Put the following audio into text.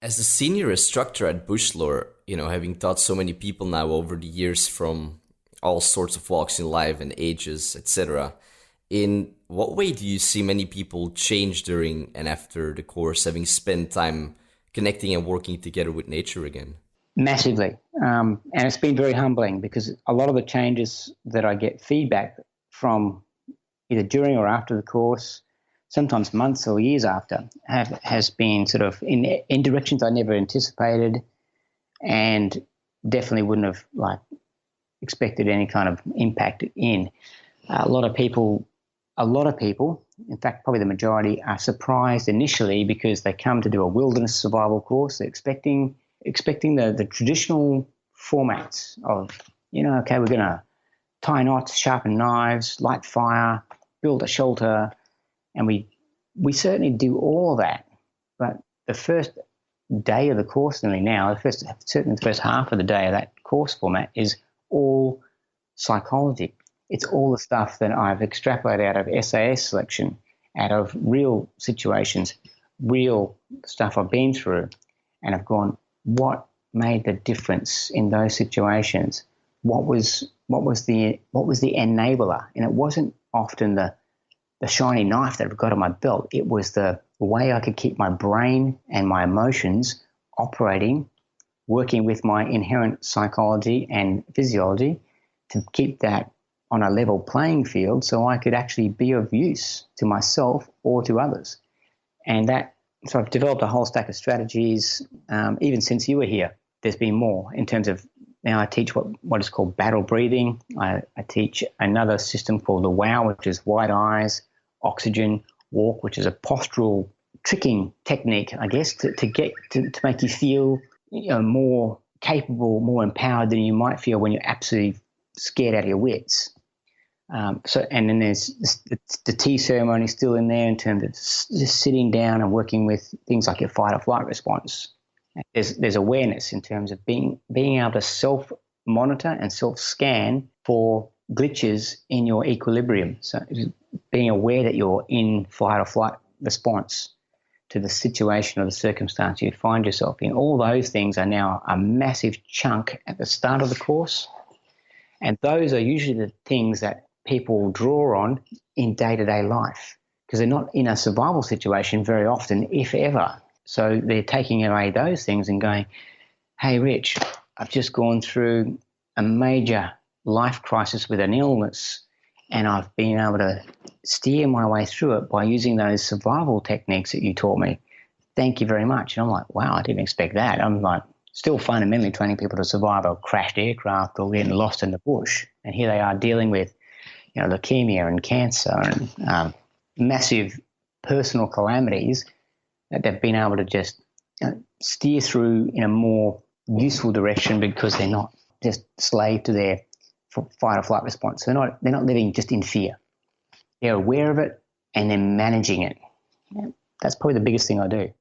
As a senior instructor at Bushlore, having taught so many people now over the years from all sorts of walks in life and ages, etc., in what way do you see many people change during and after the course, having spent time connecting and working together with nature again? Massively. And it's been very humbling because a lot of the changes that I get feedback from either during or after the course, sometimes months or years after, has been sort of in directions I never anticipated and definitely wouldn't have expected any kind of impact in. A lot of people, in fact, probably the majority, are surprised initially because they come to do a wilderness survival course. They're expecting the traditional formats of, okay, we're going to tie knots, sharpen knives, light fire, build a shelter, and we certainly do all of that. But the first day of the course, certainly the first half of the day of that course format is all psychology. It's all the stuff that I've extrapolated out of SAS selection, out of real situations, real stuff I've been through, and I've gone, what made the difference in those situations? What was the enabler? And it wasn't often the shiny knife that I've got on my belt. It was the way I could keep my brain and my emotions operating, working with my inherent psychology and physiology to keep that on a level playing field so I could actually be of use to myself or to others. So I've developed a whole stack of strategies. Even since you were here, there's been more in terms of now I teach what is called battle breathing. I teach another system called the WOW, which is wide eyes, oxygen, walk, which is a postural tricking technique, I guess, to make you feel more capable, more empowered than you might feel when you're absolutely scared out of your wits. And then there's the tea ceremony still in there in terms of just sitting down and working with things like your fight or flight response. There's awareness in terms of being able to self-monitor and self-scan for glitches in your equilibrium. So being aware that you're in fight or flight response to the situation or the circumstance you find yourself in. All those things are now a massive chunk at the start of the course. And those are usually the things that people draw on in day-to-day life because they're not in a survival situation very often, if ever. So they're taking away those things and going, hey, Rich, I've just gone through a major life crisis with an illness and I've been able to steer my way through it by using those survival techniques that you taught me. Thank you very much. And I'm like, wow, I didn't expect that. I'm like still fundamentally training people to survive a crashed aircraft or getting lost in the bush. And here they are dealing with leukemia and cancer and massive personal calamities that they've been able to just steer through in a more useful direction because they're not just slave to their fight or flight response. They're not living just in fear. They're aware of it and they're managing it. That's probably the biggest thing I do.